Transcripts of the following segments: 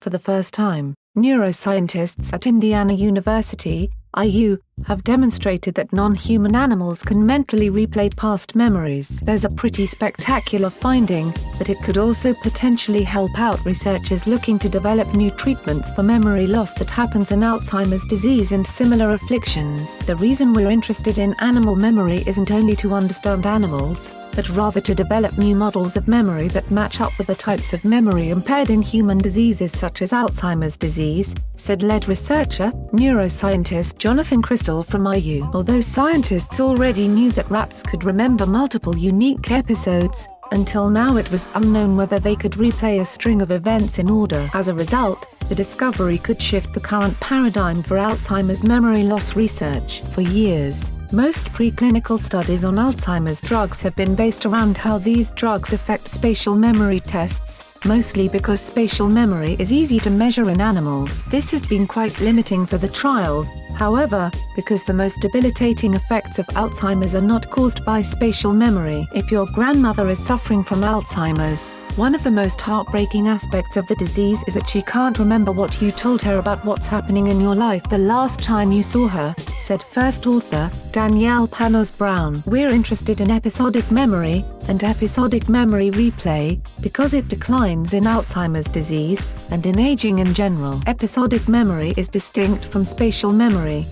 For the first time, neuroscientists at Indiana University, IU, have demonstrated that non-human animals can mentally replay past memories. There's a pretty spectacular finding, but it could also potentially help out researchers looking to develop new treatments for memory loss that happens in Alzheimer's disease and similar afflictions. The reason we're interested in animal memory isn't only to understand animals, but rather to develop new models of memory that match up with the types of memory impaired in human diseases such as Alzheimer's disease, said lead researcher, neuroscientist Jonathan Crystal from IU. Although scientists already knew that rats could remember multiple unique episodes, until now it was unknown whether they could replay a string of events in order. As a result, the discovery could shift the current paradigm for Alzheimer's memory loss research. For years, most preclinical studies on Alzheimer's drugs have been based around how these drugs affect spatial memory tests, mostly because spatial memory is easy to measure in animals. This has been quite limiting for the trials, however, because the most debilitating effects of Alzheimer's are not caused by spatial memory. If your grandmother is suffering from Alzheimer's, one of the most heartbreaking aspects of the disease is that she can't remember what you told her about what's happening in your life the last time you saw her, said first author, Danielle Panos Brown. We're interested in episodic memory, and episodic memory replay, because it declines in Alzheimer's disease, and in aging in general. Episodic memory is distinct from spatial memory.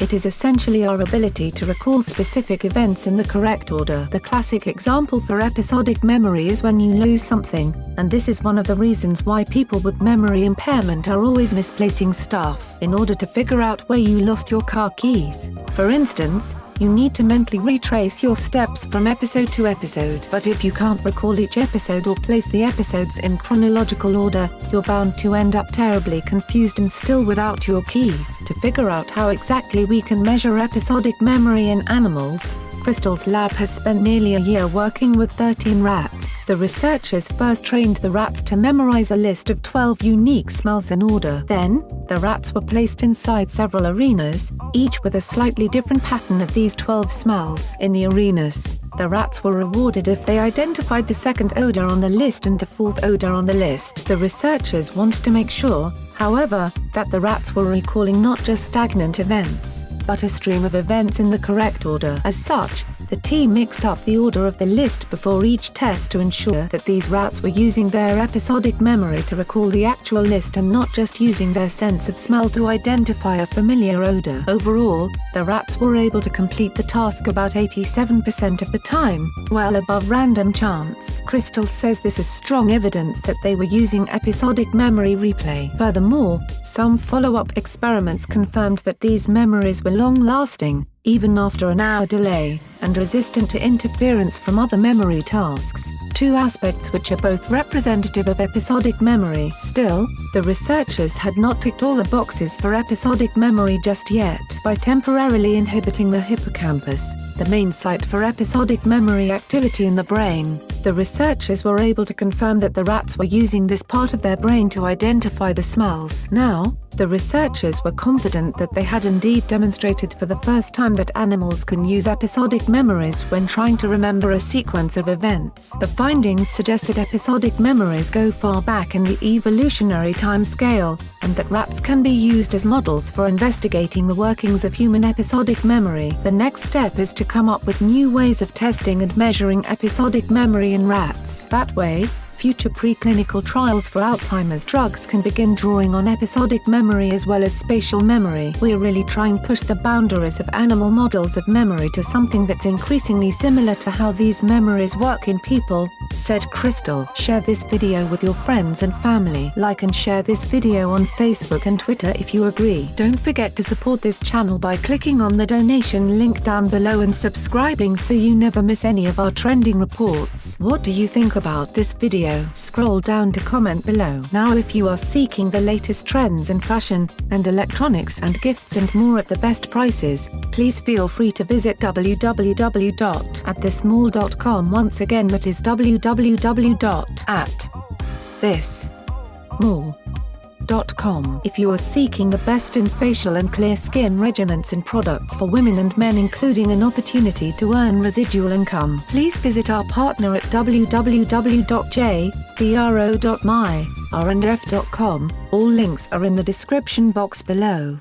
It is essentially our ability to recall specific events in the correct order. The classic example for episodic memory is when you lose something, and this is one of the reasons why people with memory impairment are always misplacing stuff. In order to figure out where you lost your car keys, for instance, you need to mentally retrace your steps from episode to episode. But if you can't recall each episode or place the episodes in chronological order, you're bound to end up terribly confused and still without your keys. To figure out how exactly we can measure episodic memory in animals, Crystal's lab has spent nearly a year working with 13 rats. The researchers first trained the rats to memorize a list of 12 unique smells in order. Then, the rats were placed inside several arenas, each with a slightly different pattern of these 12 smells. In the arenas, the rats were rewarded if they identified the second odor on the list and the fourth odor on the list. The researchers wanted to make sure, however, that the rats were recalling not just stagnant events, but a stream of events in the correct order. As such, the team mixed up the order of the list before each test to ensure that these rats were using their episodic memory to recall the actual list and not just using their sense of smell to identify a familiar odor. Overall, the rats were able to complete the task about 87% of the time, well above random chance. Crystal says this is strong evidence that they were using episodic memory replay. Furthermore, some follow-up experiments confirmed that these memories were long-lasting, even after an hour delay, and resistant to interference from other memory tasks, two aspects which are both representative of episodic memory. Still, the researchers had not ticked all the boxes for episodic memory just yet. By temporarily inhibiting the hippocampus, the main site for episodic memory activity in the brain, the researchers were able to confirm that the rats were using this part of their brain to identify the smells. Now, the researchers were confident that they had indeed demonstrated for the first time that animals can use episodic memories when trying to remember a sequence of events. The findings suggest that episodic memories go far back in the evolutionary time scale, and that rats can be used as models for investigating the workings of human episodic memory. The next step is to come up with new ways of testing and measuring episodic memory in rats. That way, future preclinical trials for Alzheimer's drugs can begin drawing on episodic memory as well as spatial memory. We're really trying to push the boundaries of animal models of memory to something that's increasingly similar to how these memories work in people, said Crystal. Share this video with your friends and family. Like and share this video on Facebook and Twitter if you agree. Don't forget to support this channel by clicking on the donation link down below and subscribing so you never miss any of our trending reports. What do you think about this video? Scroll down to comment below. Now if you are seeking the latest trends in fashion, and electronics and gifts and more at the best prices, please feel free to visit www.athismall.com. Once again, that is www.athismall.com. JDRO.com. If you are seeking the best in facial and clear skin regimens and products for women and men, including an opportunity to earn residual income, please visit our partner at www.jdro.my, r&f.com. All links are in the description box below.